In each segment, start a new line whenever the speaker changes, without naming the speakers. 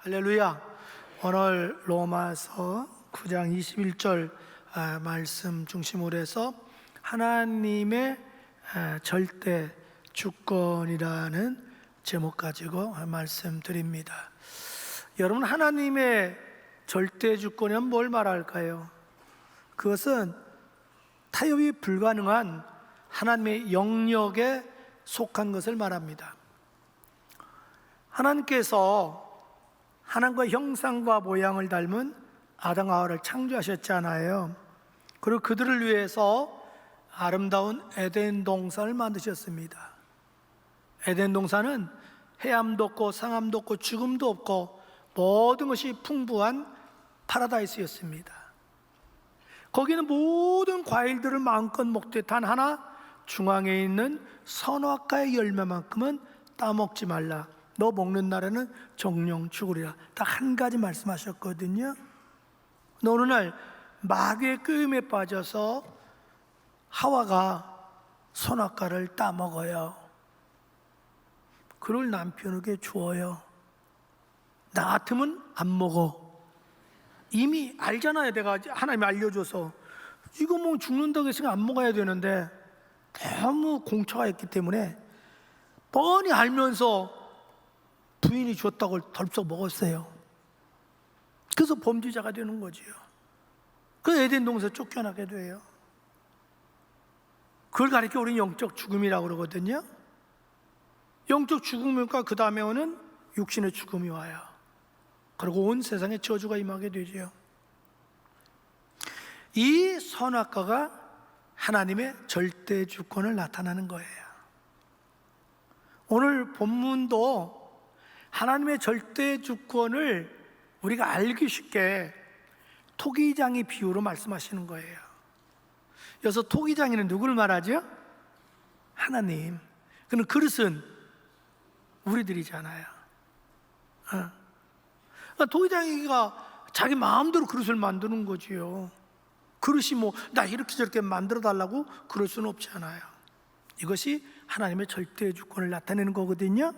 할렐루야. 오늘 로마서 9장 21절 말씀 중심으로 해서 하나님의 절대 주권이라는 제목 가지고 말씀드립니다. 여러분, 하나님의 절대 주권이란 뭘 말할까요? 그것은 타협이 불가능한 하나님의 영역에 속한 것을 말합니다. 하나님께서 하나님과 형상과 모양을 닮은 아담과 하와를 창조하셨잖아요. 그리고 그들을 위해서 아름다운 에덴 동산을 만드셨습니다. 에덴 동산은 해함도 없고 상함도 없고 죽음도 없고 모든 것이 풍부한 파라다이스였습니다. 거기는 모든 과일들을 마음껏 먹되 단 하나 중앙에 있는 선악과의 열매만큼은 따먹지 말라. 너 먹는 날에는 정령 죽으리라. 딱 한 가지 말씀하셨거든요. 어느 날 마귀의 끄임에 빠져서 하와가 선악과를 따먹어요. 그걸 남편에게 주어요. 나 같으면 안 먹어. 이미 알잖아요. 내가 하나님이 알려줘서 이거 뭐 죽는다고 해서 안 먹어야 되는데 너무 공처가 있기 때문에 뻔히 알면서 부인이 줬다고 덜썩 먹었어요. 그래서 범죄자가 되는 거지요. 그래서 에덴 동산에서 쫓겨나게 돼요. 그걸 가리켜 우리는 영적 죽음이라고 그러거든요. 영적 죽음이니까 그 다음에 오는 육신의 죽음이 와요. 그리고 온 세상에 저주가 임하게 되죠. 이 선악과가 하나님의 절대 주권을 나타나는 거예요. 오늘 본문도 하나님의 절대 주권을 우리가 알기 쉽게 토기장이 비유로 말씀하시는 거예요. 여기서 토기장이는 누구를 말하죠? 하나님. 그럼 그릇은 우리들이잖아요. 그러니까 토기장이가 자기 마음대로 그릇을 만드는 거지요. 그릇이 뭐 나 이렇게 저렇게 만들어 달라고 그럴 수는 없잖아요. 이것이 하나님의 절대 주권을 나타내는 거거든요.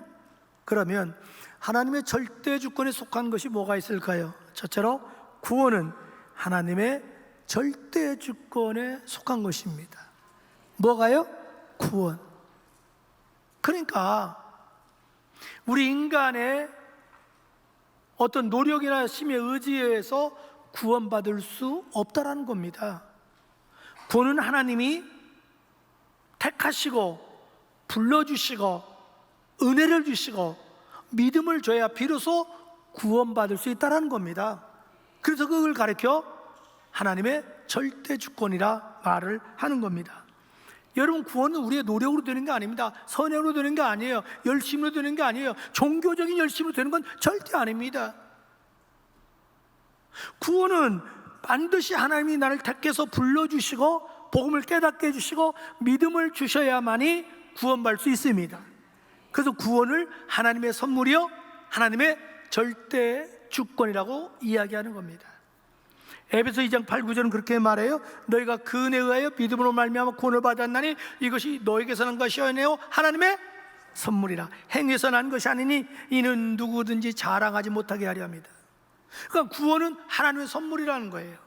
그러면 하나님의 절대 주권에 속한 것이 뭐가 있을까요? 첫째로 구원은 하나님의 절대 주권에 속한 것입니다. 뭐가요? 구원. 그러니까 우리 인간의 어떤 노력이나 힘에 의지해서 구원받을 수 없다라는 겁니다. 구원은 하나님이 택하시고 불러주시고 은혜를 주시고 믿음을 줘야 비로소 구원받을 수 있다는 겁니다. 그래서 그걸 가리켜 하나님의 절대 주권이라 말을 하는 겁니다. 여러분, 구원은 우리의 노력으로 되는 게 아닙니다. 선행으로 되는 게 아니에요. 열심으로 되는 게 아니에요. 종교적인 열심으로 되는 건 절대 아닙니다. 구원은 반드시 하나님이 나를 택해서 불러주시고 복음을 깨닫게 해주시고 믿음을 주셔야만이 구원받을 수 있습니다. 그래서 구원을 하나님의 선물이요 하나님의 절대 주권이라고 이야기하는 겁니다. 에베소 2장 8, 9절은 그렇게 말해요. 너희가 그 은혜에 의하여 믿음으로 말미암아 구원을 받았나니 이것이 너에게서 난 것이 아니요 하나님의 선물이라. 행위에서 난 것이 아니니 이는 누구든지 자랑하지 못하게 하려 합니다. 그러니까 구원은 하나님의 선물이라는 거예요.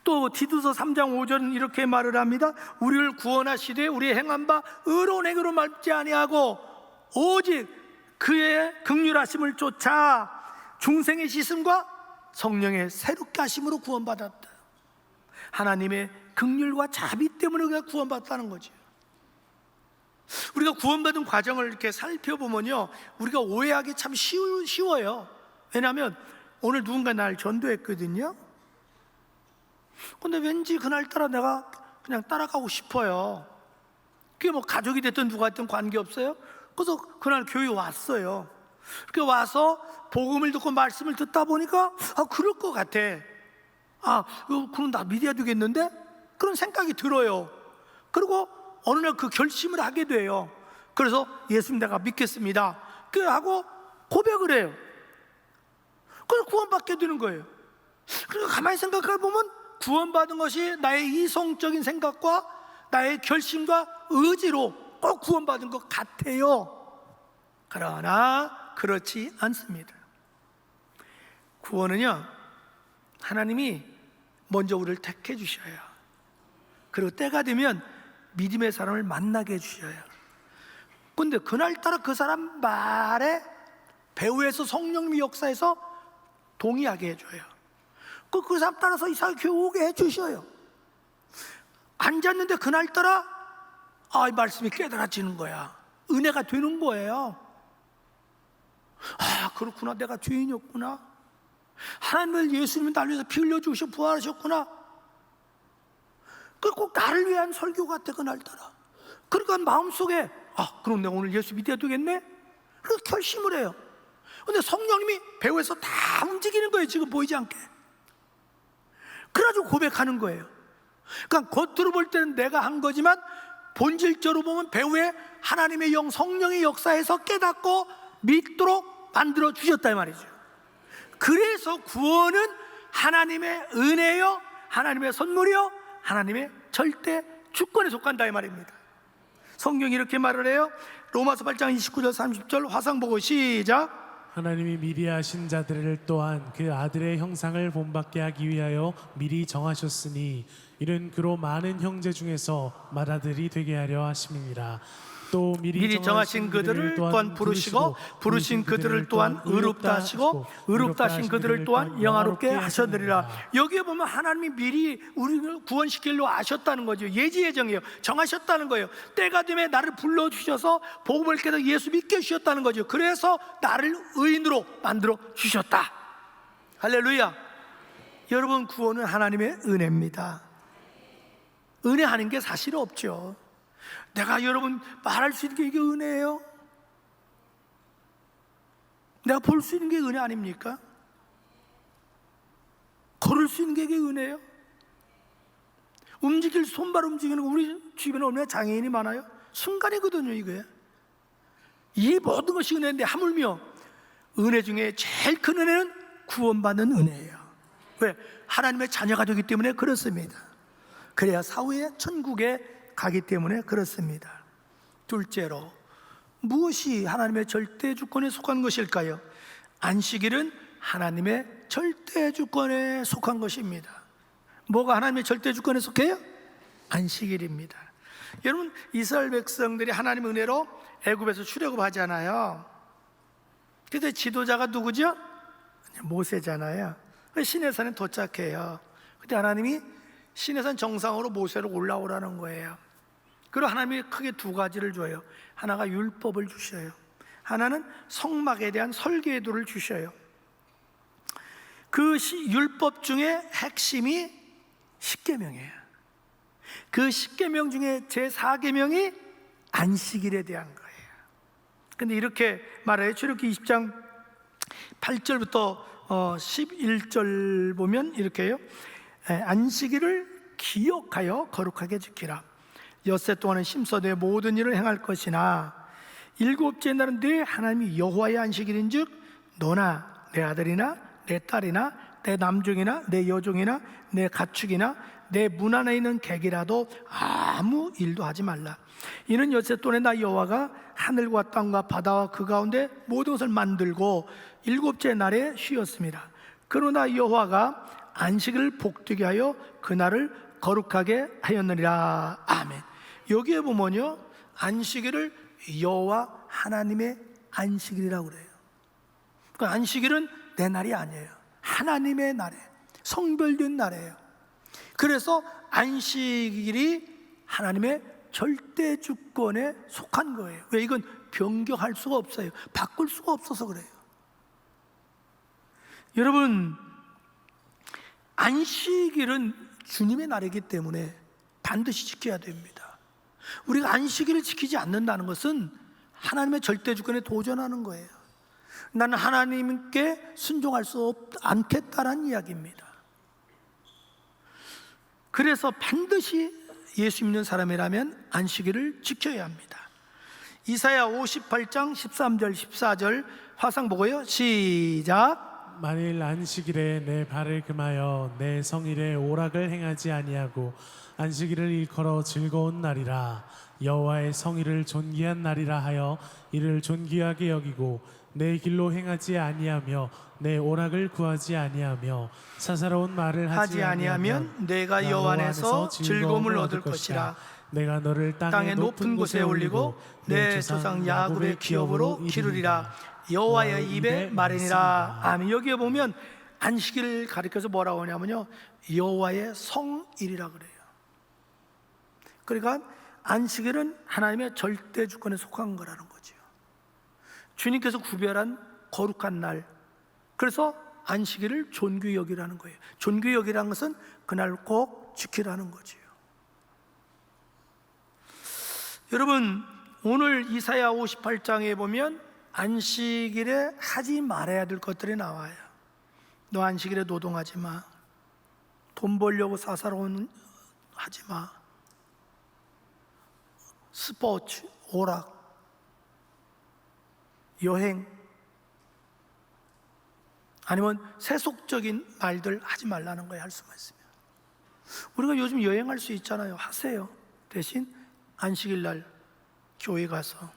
또 디도서 3장 5절은 이렇게 말을 합니다. 우리를 구원하시되 우리의 행한 바 의로운 행위로 말지 아니하고 오직 그의 긍휼하심을 쫓아 중생의 씻음과 성령의 새롭게 하심으로 구원받았다. 하나님의 긍휼과 자비 때문에 우리가 구원받았다는 거죠. 우리가 구원받은 과정을 이렇게 살펴보면요, 우리가 오해하기 참 쉬워요. 왜냐하면 오늘 누군가 날 전도했거든요. 근데 왠지 그날따라 내가 그냥 따라가고 싶어요. 그게 뭐 가족이 됐든 누가 됐든 관계없어요. 그래서 그날 교회에 왔어요. 그렇게 와서 복음을 듣고 말씀을 듣다 보니까 그럴 것 같아. 그럼 나 믿어야 되겠는데? 그런 생각이 들어요. 그리고 어느 날 그 결심을 하게 돼요. 그래서 예수님 내가 믿겠습니다. 그 하고 고백을 해요. 그래서 구원받게 되는 거예요. 그리고 가만히 생각해 보면 구원받은 것이 나의 이성적인 생각과 나의 결심과 의지로 꼭 구원받은 것 같아요. 그러나 그렇지 않습니다. 구원은요, 하나님이 먼저 우리를 택해 주셔요. 그리고 때가 되면 믿음의 사람을 만나게 해주셔요. 근데 그날따라 그 사람 말에 배후에서 성령님이 역사해서 동의하게 해줘요. 그 사람 따라서 이상하게 교회 오게 해주셔요. 앉았는데 그날따라 이 말씀이 깨달아지는 거야. 은혜가 되는 거예요. 그렇구나, 내가 죄인이었구나. 하나님을, 예수님을 날 위해서 피 흘려주셔 부활하셨구나. 꼭 나를 위한 설교 같아 그날따라. 그러니까 마음속에 그럼 내가 오늘 예수 믿어야 되겠네? 그래서 결심을 해요. 근데 성령님이 배후에서 다 움직이는 거예요. 지금 보이지 않게. 그래가지고 고백하는 거예요. 그러니까 겉으로 볼 때는 내가 한 거지만 본질적으로 보면 배후에 하나님의 영, 성령의 역사에서 깨닫고 믿도록 만들어 주셨다 이 말이죠. 그래서 구원은 하나님의 은혜요, 하나님의 선물이요, 하나님의 절대 주권에 속한다 이 말입니다. 성경이 이렇게 말을 해요. 로마서 8장 29절 30절 화상 보고 시작.
하나님이 미리 하신 자들을 또한 그 아들의 형상을 본받게 하기 위하여 미리 정하셨으니 이는 그로 많은 형제 중에서 맏아들이 되게 하려 하심이니라. 또 미리
정하신 그들을 또한 부르시고 부르신 그들을 또한 의롭다 하시고 의롭다 하신 그들을 또한 영화롭게 하셨느니라. 여기에 보면 하나님이 미리 우리를 구원시키려 아셨다는 거죠. 예지 예정이에요. 정하셨다는 거예요. 때가 되면 나를 불러주셔서 복음을 깨닫고 예수 믿게 주셨다는 거죠. 그래서 나를 의인으로 만들어 주셨다. 할렐루야. 여러분, 구원은 하나님의 은혜입니다. 은혜하는 게 사실 없죠. 내가 여러분 말할 수 있는 게 이게 은혜예요? 내가 볼 수 있는 게 은혜 아닙니까? 걸을 수 있는 게 이게 은혜예요? 손발 움직이는 거, 우리 주변에 얼마나 장애인이 많아요? 순간이거든요. 이게 이 모든 것이 은혜인데, 하물며 은혜 중에 제일 큰 은혜는 구원받는 은혜예요. 왜? 하나님의 자녀가 되기 때문에 그렇습니다. 그래야 사후에 천국에 가기 때문에 그렇습니다. 둘째로, 무엇이 하나님의 절대 주권에 속한 것일까요? 안식일은 하나님의 절대 주권에 속한 것입니다. 뭐가 하나님의 절대 주권에 속해요? 안식일입니다. 여러분, 이스라엘 백성들이 하나님 은혜로 애굽에서 출애굽하잖아요. 그때 지도자가 누구죠? 모세잖아요. 시내산에 도착해요. 그때 하나님이 시내산 정상으로 모세를 올라오라는 거예요. 그리고 하나님이 크게 두 가지를 줘요. 하나가 율법을 주셔요. 하나는 성막에 대한 설계도를 주셔요. 그 율법 중에 핵심이 십계명이에요. 그 십계명 중에 제4계명이 안식일에 대한 거예요. 근데 이렇게 말해요. 출애굽기 20장 8절부터 11절 보면 이렇게 해요. 안식일을 기억하여 거룩하게 지키라. 엿새 동안은 심서 내 모든 일을 행할 것이나 일곱째 날은 네 하나님이 여호와의 안식일인즉 너나 내 아들이나 내 딸이나 내 남종이나 내 여종이나 내 가축이나 내 문 안에 있는 객이라도 아무 일도 하지 말라. 이는 엿새 동안에 나 여호와가 하늘과 땅과 바다와 그 가운데 모든 것을 만들고 일곱째 날에 쉬었습니다. 그러나 여호와가 안식을 복되게 하여 그날을 거룩하게 하였느니라. 아멘. 여기에 보면요, 안식일을 여호와 하나님의 안식일이라고 그래요. 그러니까 안식일은 내 날이 아니에요. 하나님의 날이에요. 성별된 날이에요. 그래서 안식일이 하나님의 절대 주권에 속한 거예요. 왜? 이건 변경할 수가 없어요. 바꿀 수가 없어서 그래요. 여러분, 안식일은 주님의 날이기 때문에 반드시 지켜야 됩니다. 우리가 안식일을 지키지 않는다는 것은 하나님의 절대 주권에 도전하는 거예요. 나는 하나님께 순종할 수 않겠다라는 이야기입니다. 그래서 반드시 예수 믿는 사람이라면 안식일을 지켜야 합니다. 이사야 58장 13절 14절 화상 보고요. 시작.
만일 안식일에 내 발을 금하여 내 성일에 오락을 행하지 아니하고 안식일을 일컬어 즐거운 날이라. 여호와의 성의를 존귀한 날이라 하여 이를 존귀하게 여기고 내 길로 행하지 아니하며 내 오락을 구하지 아니하며 사사로운 말을 하지
아니하면 내가 여호와 안에서 즐거움을 얻을 것이라.
내가 너를 땅의 높은 곳에 올리고
내 조상 야곱의 기업으로 기르리라. 여호와의 입의 말이니라. 아멘. 여기에 보면 안식일을 가리켜서 뭐라고 하냐면요, 여호와의 성일이라 그래요. 그러니까 안식일은 하나님의 절대 주권에 속한 거라는 거죠. 주님께서 구별한 거룩한 날, 그래서 안식일을 존귀히 여기라는 거예요. 존귀히 여기라는 것은 그날 꼭 지키라는 거죠. 여러분, 오늘 이사야 58장에 보면 안식일에 하지 말아야 될 것들이 나와요. 너 안식일에 노동하지 마. 돈 벌려고 사사로운 하지 마. 스포츠, 오락, 여행, 아니면 세속적인 말들 하지 말라는 거예요. 할 수만 있으면. 우리가 요즘 여행할 수 있잖아요. 하세요. 대신 안식일 날 교회 가서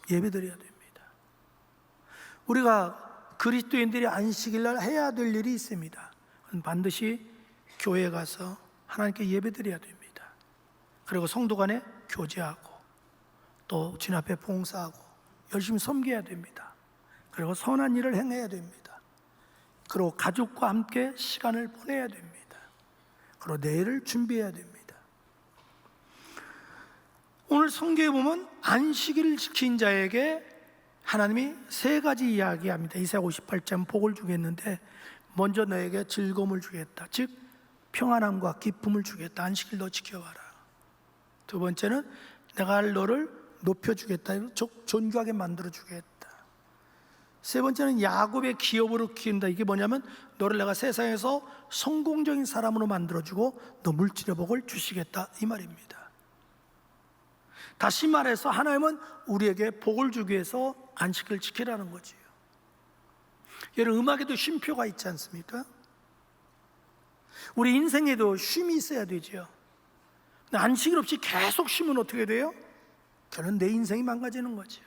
예배드려야 됩니다. 우리가 그리스도인들이 안식일 날 해야 될 일이 있습니다. 반드시 교회에 가서 하나님께 예배드려야 됩니다. 그리고 성도 간에 교제하고 또 주 앞에 봉사하고 열심히 섬겨야 됩니다. 그리고 선한 일을 행해야 됩니다. 그리고 가족과 함께 시간을 보내야 됩니다. 그리고 내일을 준비해야 됩니다. 오늘 성경에 보면 안식일을 지킨 자에게 하나님이 세 가지 이야기합니다. 이사야 58장 복을 주겠는데, 먼저 너에게 즐거움을 주겠다. 즉 평안함과 기쁨을 주겠다. 안식일 너 지켜봐라. 두 번째는 내가 너를 높여주겠다. 존귀하게 만들어주겠다. 세 번째는 야곱의 기업으로 키운다. 이게 뭐냐면 너를 내가 세상에서 성공적인 사람으로 만들어주고 너 물질의 복을 주시겠다, 이 말입니다. 다시 말해서 하나님은 우리에게 복을 주기 위해서 안식을 지키라는 거지요. 여러분, 음악에도 쉼표가 있지 않습니까? 우리 인생에도 쉼이 있어야 되죠. 안식일 없이 계속 쉬면 어떻게 돼요? 결국 내 인생이 망가지는 거죠.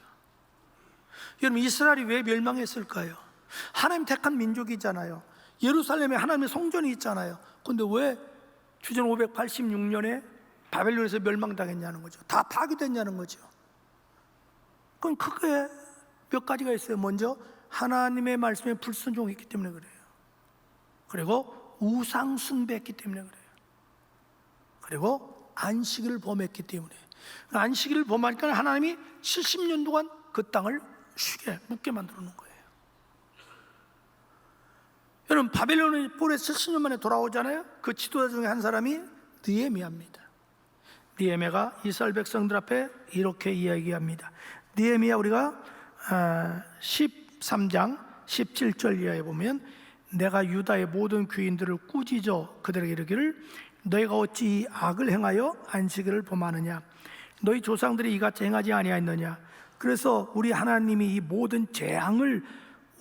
여러분, 이스라엘이 왜 멸망했을까요? 하나님 택한 민족이잖아요. 예루살렘에 하나님의 성전이 있잖아요. 그런데 왜 주전 586년에 바벨론에서 멸망당했냐는 거죠. 다 파괴됐냐는 거죠. 그건 크게 몇 가지가 있어요. 먼저 하나님의 말씀에 불순종했기 때문에 그래요. 그리고 우상 숭배했기 때문에 그래요. 그리고 안식일을 범했기 때문에. 안식일을 범하니까 하나님이 70년 동안 그 땅을 쉬게 묵게 만들어 놓은 거예요. 여러분, 바벨론의 폴에 70년 만에 돌아오잖아요. 그 지도자 중에 한 사람이 느헤미야입니다. 느헤미야가 이스라엘 백성들 앞에 이렇게 이야기합니다. 느헤미야 우리가 13장 17절 이하에 보면, 내가 유다의 모든 귀인들을 꾸짖어 그들에게 이르기를 너희가 어찌 이 악을 행하여 안식일을 범하느냐. 너희 조상들이 이같이 행하지 아니하였느냐. 그래서 우리 하나님이 이 모든 재앙을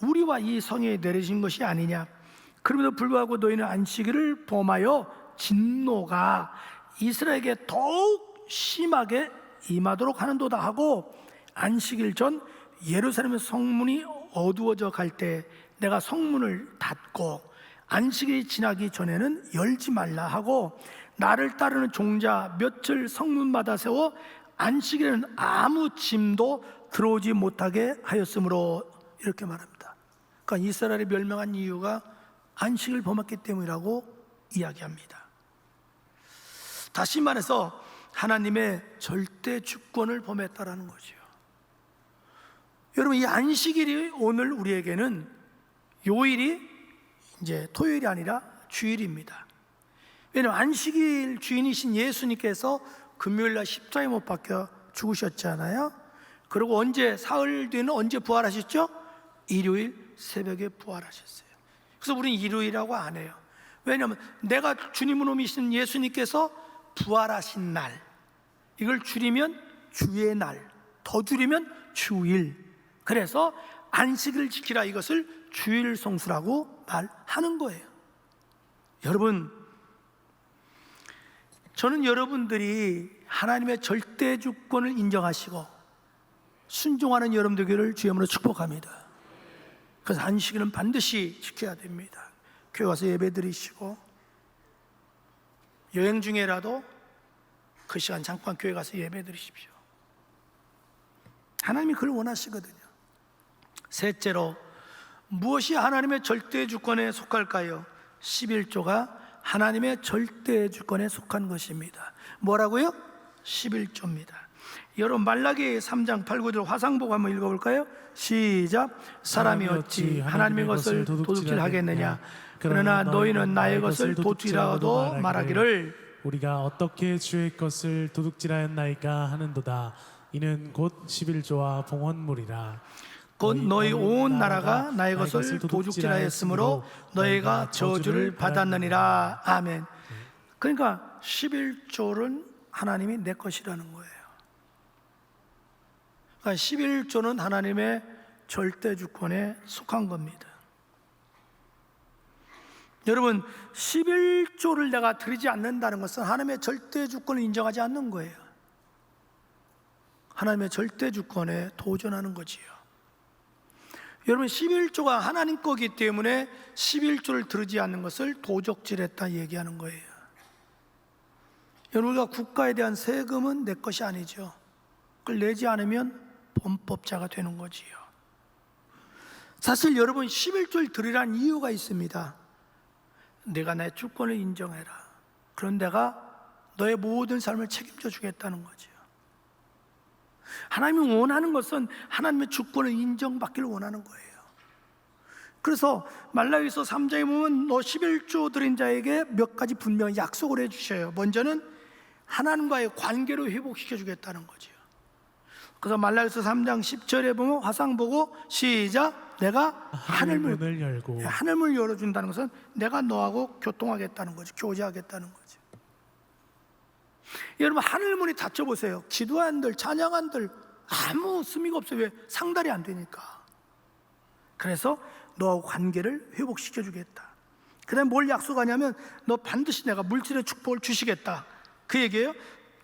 우리와 이 성에 내리신 것이 아니냐. 그럼에도 불구하고 너희는 안식일을 범하여 진노가 이스라엘에게 더욱 심하게 임하도록 하는도다 하고, 안식일 전 예루살렘의 성문이 어두워져 갈 때 내가 성문을 닫고 안식일이 지나기 전에는 열지 말라 하고, 나를 따르는 종자 며칠 성문마다 세워 안식일에는 아무 짐도 들어오지 못하게 하였으므로, 이렇게 말합니다. 그러니까 이스라엘이 멸망한 이유가 안식을 범했기 때문이라고 이야기합니다. 다시 말해서 하나님의 절대 주권을 범했다라는 거죠. 여러분, 이 안식일이 오늘 우리에게는 요일이 이제 토요일이 아니라 주일입니다. 왜냐하면 안식일 주인이신 예수님께서 금요일날 십자가에 못 박혀 죽으셨잖아요. 그리고 언제, 사흘 뒤에는 언제 부활하셨죠? 일요일 새벽에 부활하셨어요. 그래서 우리는 일요일이라고 안 해요. 왜냐하면 내가 주님의 놈이신 예수님께서 부활하신 날, 이걸 줄이면 주의 날, 더 줄이면 주일. 그래서 안식을 지키라, 이것을 주일 성수라고 말하는 거예요. 여러분, 저는 여러분들이 하나님의 절대 주권을 인정하시고 순종하는 여러분들 되기를 주님으로 축복합니다. 그래서 안식일은 반드시 지켜야 됩니다. 교회 와서 예배 드리시고, 여행 중에라도 그 시간 잠깐 교회 가서 예배 드리십시오. 하나님이 그걸 원하시거든요. 셋째로, 무엇이 하나님의 절대 주권에 속할까요? 11조가 하나님의 절대 주권에 속한 것입니다. 뭐라고요? 11조입니다. 여러분 말라기 3장 8, 9절 화상 보고 한번 읽어볼까요? 시작. 사람이 어찌 하나님의 것을 도둑질하겠느냐? 그러나 너희는 나의 것을 도둑질하고도 말하기를
우리가 어떻게 주의 것을 도둑질하였나이까 하는도다. 이는 곧 11조와 봉헌물이라.
곧 너희 온 나라가 나의 것을 도둑질하였으므로 너희가 저주를 받았느니라. 아멘. 그러니까 11조는 하나님이 내 것이라는 거예요. 그러니까 11조는 하나님의 절대 주권에 속한 겁니다. 여러분, 11조를 내가 드리지 않는다는 것은 하나님의 절대 주권을 인정하지 않는 거예요. 하나님의 절대 주권에 도전하는 거지요. 여러분, 11조가 하나님 거기 때문에 11조를 드리지 않는 것을 도적질했다 얘기하는 거예요. 여러분, 우리가 국가에 대한 세금은 내 것이 아니죠. 그걸 내지 않으면 범법자가 되는 거지요. 사실 여러분, 11조를 드리라는 이유가 있습니다. 내가 내 주권을 인정해라. 그럼 내가 너의 모든 삶을 책임져 주겠다는 거죠. 하나님이 원하는 것은 하나님의 주권을 인정받기를 원하는 거예요. 그래서 말라기서 3장에 보면 너 11조 드린 자에게 몇 가지 분명히 약속을 해주셔요. 먼저는 하나님과의 관계를 회복시켜 주겠다는 거죠. 그래서 말라기서 3장 10절에 보면 화상 보고 시작. 내가 하늘문을
열고,
하늘문을 열어준다는 것은 내가 너하고 교통하겠다는 거죠. 교제하겠다는 거죠. 여러분, 하늘문이 닫혀보세요. 기도한들, 찬양한들 아무 의미가 없어요. 왜? 상달이 안 되니까. 그래서 너하고 관계를 회복시켜 주겠다. 그 다음에 뭘 약속하냐면 너 반드시 내가 물질의 축복을 주시겠다, 그 얘기예요.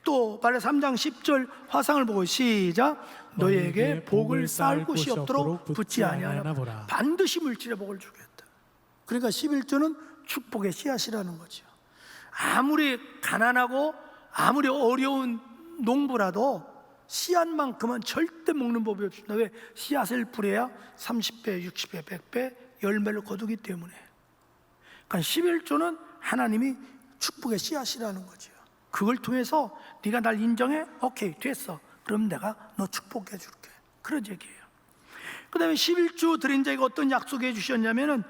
또 말라 3장 10절 화상을 보고 시작. 너희에게 복을 쌓을 곳이 없도록 붙지 아니하나 보라. 반드시 물질의 복을 주겠다. 그러니까 11조는 축복의 씨앗이라는 거죠. 아무리 가난하고 아무리 어려운 농부라도 씨앗만큼은 절대 먹는 법이 없습니다. 왜? 씨앗을 뿌려야 30배, 60배, 100배 열매를 거두기 때문에. 그러니까 11조는 하나님이 축복의 씨앗이라는 거죠. 그걸 통해서 네가 날 인정해? 오케이, 됐어. 그럼 내가 너 축복해 줄게. 그런 얘기예요. 그 다음에 11조 드린 자에게 어떤 약속해 주셨냐면은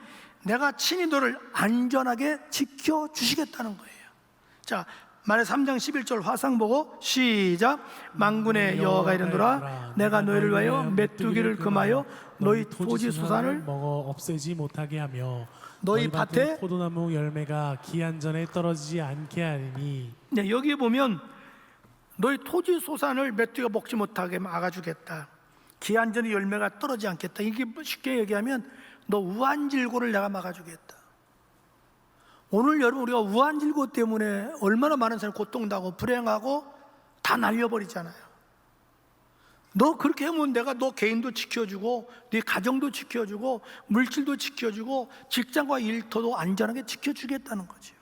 내가 친히 너를 안전하게 지켜주시겠다는 거예요. 자, 말에 3장 11절 화상 보고 시작. 만군의 여호와가 이르노라. 내가 너희를 위하여 메뚜기를 금하여 너희 토지 수산을
먹어 없애지 못하게 하며
너희 밭에
포도나무 열매가 기한 전에 떨어지지 않게 하리니.
네, 여기에 보면 너희 토지 소산을 메뚜기가 먹지 못하게 막아주겠다. 기한 전에 열매가 떨어지지 않겠다. 이게 쉽게 얘기하면 너 우한질고를 내가 막아주겠다. 오늘 여러분, 우리가 우한질고 때문에 얼마나 많은 사람이 고통당하고 불행하고 다 날려버리잖아요. 너 그렇게 하면 내가 너 개인도 지켜주고 네 가정도 지켜주고 물질도 지켜주고 직장과 일터도 안전하게 지켜주겠다는 거죠.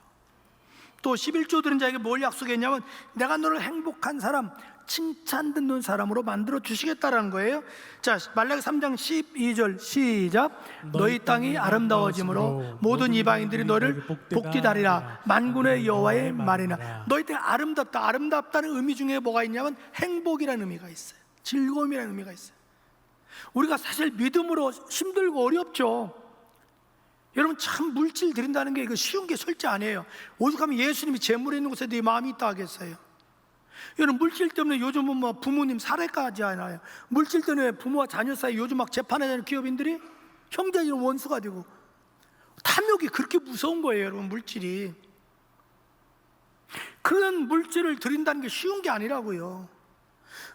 또 11조 드린 자에게 뭘 약속했냐면 내가 너를 행복한 사람, 칭찬 듣는 사람으로 만들어 주시겠다라는 거예요. 자, 말라기 3장 12절 시작. 너희 땅이 아름다워짐으로 모든 이방인들이 너를 복디다리라. 만군의 여호와의 말이나. 너희 땅이 아름답다. 아름답다는 의미 중에 뭐가 있냐면 행복이라는 의미가 있어요. 즐거움이라는 의미가 있어요. 우리가 사실 믿음으로 힘들고 어렵죠. 여러분, 참 물질 드린다는 게 이거 쉬운 게 절대 아니에요. 오죽하면 예수님이 재물에 있는 곳에 네 마음이 있다 하겠어요. 여러분, 물질 때문에 요즘은 뭐 부모님 살해까지 하나요? 물질 때문에 부모와 자녀 사이 요즘 막 재판하는 기업인들이 형제인 원수가 되고, 탐욕이 그렇게 무서운 거예요. 여러분, 물질이. 그런 물질을 드린다는 게 쉬운 게 아니라고요.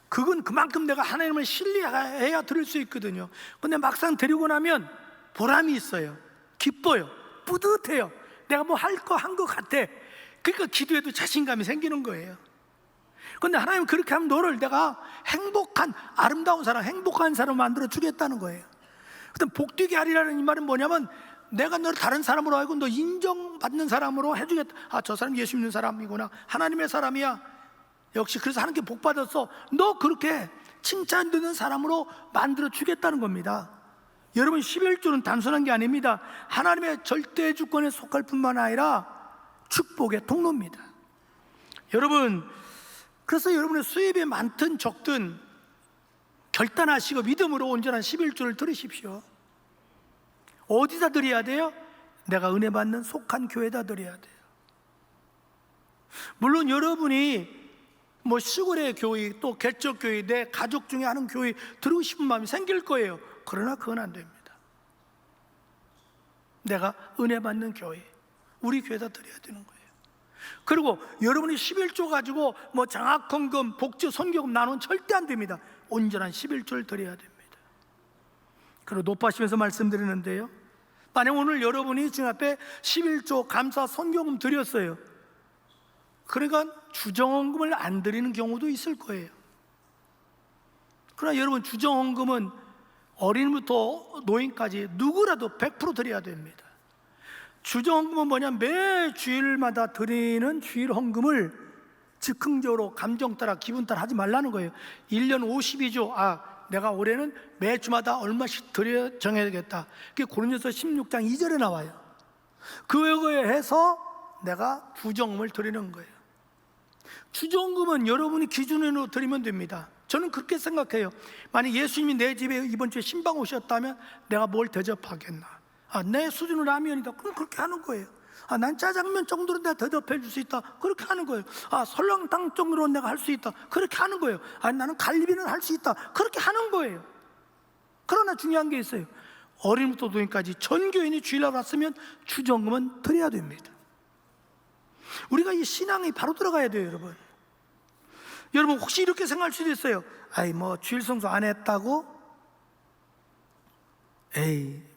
그건 그만큼 내가 하나님을 신뢰해야 드릴 수 있거든요. 근데 막상 드리고 나면 보람이 있어요. 기뻐요. 뿌듯해요. 내가 뭐 할 거 한 것 같아. 그러니까 기도에도 자신감이 생기는 거예요. 근데 하나님은 그렇게 하면 너를 내가 행복한, 아름다운 사람, 행복한 사람 만들어 주겠다는 거예요. 그다음 복되게 하리라는 이 말은 뭐냐면, 내가 너를 다른 사람으로 알고 너 인정받는 사람으로 해주겠다. 아, 저 사람 예수 믿는 사람이구나, 하나님의 사람이야, 역시 그래서 하나님께 복 받았어, 너 그렇게 칭찬 듣는 사람으로 만들어 주겠다는 겁니다. 여러분, 11조는 단순한 게 아닙니다. 하나님의 절대 주권에 속할 뿐만 아니라 축복의 통로입니다. 여러분, 그래서 여러분의 수입이 많든 적든 결단하시고 믿음으로 온전한 11조를 드리십시오. 어디다 드려야 돼요? 내가 은혜 받는 속한 교회에다 드려야 돼요. 물론 여러분이 뭐 시골의 교회, 또 개척교회, 내 가족 중에 하는 교회 들어오고 싶은 마음이 생길 거예요. 그러나 그건 안 됩니다. 내가 은혜 받는 교회, 우리 교회에다 드려야 되는 거예요. 그리고 여러분이 11조 가지고 뭐 장학헌금, 복지, 선교금 나누면 절대 안 됩니다. 온전한 11조를 드려야 됩니다. 그리고 높아시면서 말씀드리는데요, 만약 오늘 여러분이 지금 앞에 11조 감사 선교금 드렸어요. 그러니까 주정헌금을 안 드리는 경우도 있을 거예요. 그러나 여러분, 주정헌금은 어린이부터 노인까지 누구라도 100% 드려야 됩니다. 주정헌금은 뭐냐면 매 주일마다 드리는 주일헌금을 즉흥적으로 감정 따라 기분 따라 하지 말라는 거예요. 1년 52조, 내가 올해는 매주마다 얼마씩 드려 정해야겠다. 그게 고린도서 16장 2절에 나와요. 그거에 해서 내가 주정금을 드리는 거예요. 주정금은 여러분이 기준으로 드리면 됩니다. 저는 그렇게 생각해요. 만약 예수님이 내 집에 이번 주에 신방 오셨다면 내가 뭘 대접하겠나? 내 수준은 라면이다. 그럼 그렇게 하는 거예요. 난 짜장면 정도로 내가 대접해 줄 수 있다. 그렇게 하는 거예요. 설렁탕 정도로 내가 할 수 있다. 그렇게 하는 거예요. 나는 갈비는 할 수 있다. 그렇게 하는 거예요. 그러나 중요한 게 있어요. 어린이부터 노인까지 전 교인이 주일날 왔으면 주정금은 드려야 됩니다. 우리가 이 신앙이 바로 들어가야 돼요, 여러분. 여러분, 혹시 이렇게 생각할 수도 있어요. 뭐 주일 성수 안 했다고?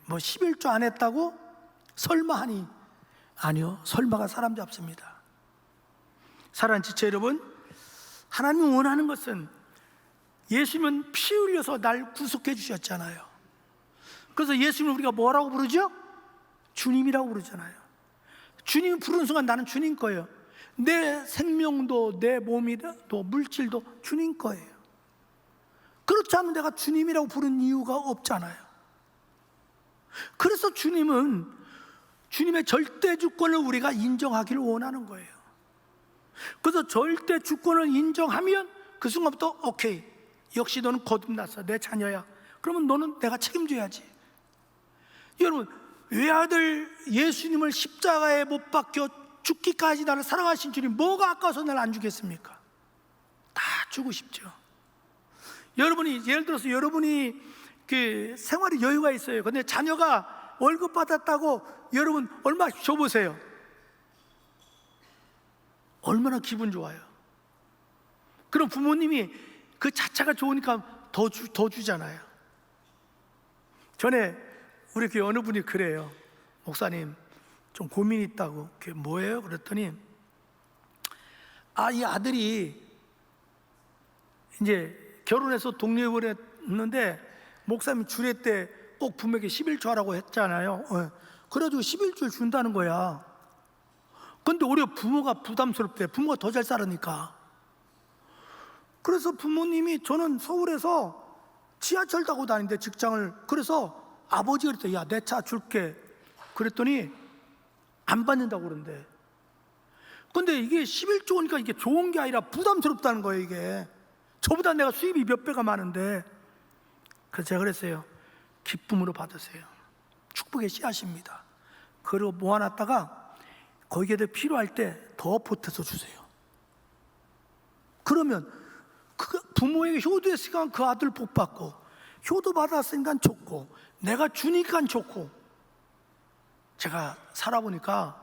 뭐 11조 안 했다고? 설마 하니? 아니요, 설마가 사람 잡습니다. 사랑하는 지체 여러분, 하나님이 원하는 것은, 예수님은 피 흘려서 날 구속해 주셨잖아요. 그래서 예수님을 우리가 뭐라고 부르죠? 주님이라고 부르잖아요. 주님 부르는 순간 나는 주님 거예요. 내 생명도, 내 몸이도, 물질도 주님 거예요. 그렇지 않으면 내가 주님이라고 부르는 이유가 없잖아요. 그래서 주님은 주님의 절대 주권을 우리가 인정하기를 원하는 거예요. 그래서 절대 주권을 인정하면 그 순간부터 오케이, 역시 너는 거듭났어, 내 자녀야. 그러면 너는 내가 책임져야지. 여러분, 외아들 예수님을 십자가에 못 박혀 죽기까지 나를 사랑하신 주님, 뭐가 아까워서 나를 안 주겠습니까? 다 주고 싶죠. 여러분이, 예를 들어서 여러분이 그 생활에 여유가 있어요. 근데 자녀가 월급 받았다고 여러분 얼마 줘보세요. 얼마나 기분 좋아요. 그럼 부모님이 그 자체가 좋으니까 더 주잖아요. 전에 우리 교회 어느 분이 그래요. 목사님, 좀 고민이 있다고. 그게 뭐예요? 그랬더니 이 아들이 이제 결혼해서 독립을 했는데 목사님이 주례 때 꼭 부모에게 11조 하라고 했잖아요. 그래가지고 11조를 준다는 거야. 근데 오히려 부모가 부담스럽대. 부모가 더 잘 살으니까. 그래서 부모님이, 저는 서울에서 지하철 타고 다니는데 직장을, 그래서 아버지가 그랬어요. 야, 내 차 줄게. 그랬더니 안 받는다고 그러는데. 근데 이게 11조니까 이게 좋은 게 아니라 부담스럽다는 거예요, 이게. 저보다 내가 수입이 몇 배가 많은데. 그래서 제가 그랬어요. 기쁨으로 받으세요. 축복의 씨앗입니다. 그리고 모아놨다가 거기에 필요할 때 더 보태서 주세요. 그러면 그 부모에게 효도했으니까 그 아들 복 받고, 효도 받았으니까 좋고, 내가 주니까 좋고. 제가 살아보니까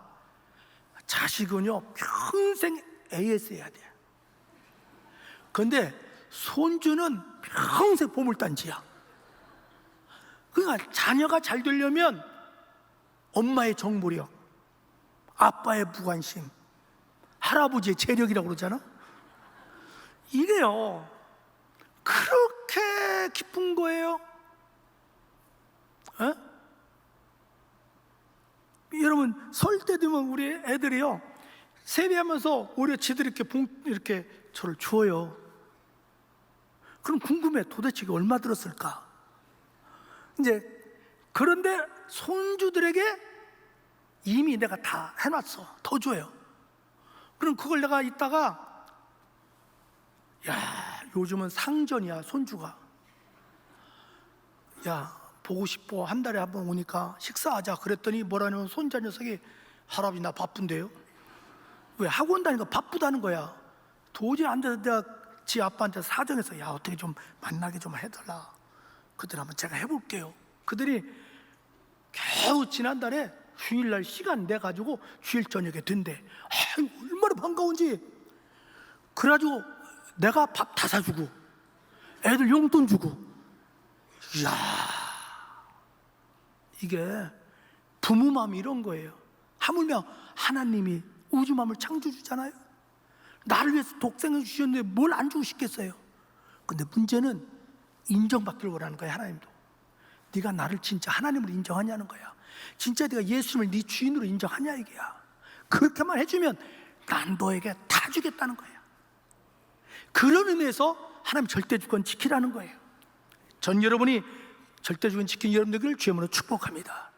자식은요 평생 AS 해야 돼. 근데 손주는 평생 보물단지야. 그러니까 자녀가 잘 되려면 엄마의 정보력, 아빠의 무관심, 할아버지의 재력이라고 그러잖아. 이게요 그렇게 기쁜 거예요. 에? 여러분 설 때 되면 우리 애들이요 세배하면서 오히려 지들이 이렇게 저를 주어요. 그럼 궁금해, 도대체 이게 얼마 들었을까? 이제 그런데 손주들에게 이미 내가 다 해놨어. 더 줘요. 그럼 그걸 내가 이따가, 야 요즘은 상전이야. 손주가 야 보고 싶어, 한 달에 한 번 오니까 식사하자 그랬더니 뭐라냐면 손자 녀석이 할아버지 나 바쁜데요. 왜? 학원 다니까 바쁘다는 거야. 도저히 안 돼서 내가 지 아빠한테 사정해서 야 어떻게 좀 만나게 좀 해달라. 그들 한번 제가 해볼게요. 그들이 겨우 지난달에 주일날 시간 내가지고 주일 저녁에 된대. 얼마나 반가운지. 그래가지고 내가 밥 다 사주고 애들 용돈 주고. 이야, 이게 부모 마음이 이런 거예요. 하물며 하나님이 우주 마음을 창조주잖아요. 나를 위해서 독생을 주셨는데 뭘 안 주고 싶겠어요. 근데 문제는 인정받기를 원하는 거야. 하나님도 네가 나를 진짜 하나님으로 인정하냐는 거야. 진짜 네가 예수님을 네 주인으로 인정하냐 이게야. 그렇게만 해주면 난 너에게 다 주겠다는 거야. 그런 의미에서 하나님 절대주권 지키라는 거예요. 전 여러분이 절대주권 지킨 여러분들을 주의 이름으로 축복합니다.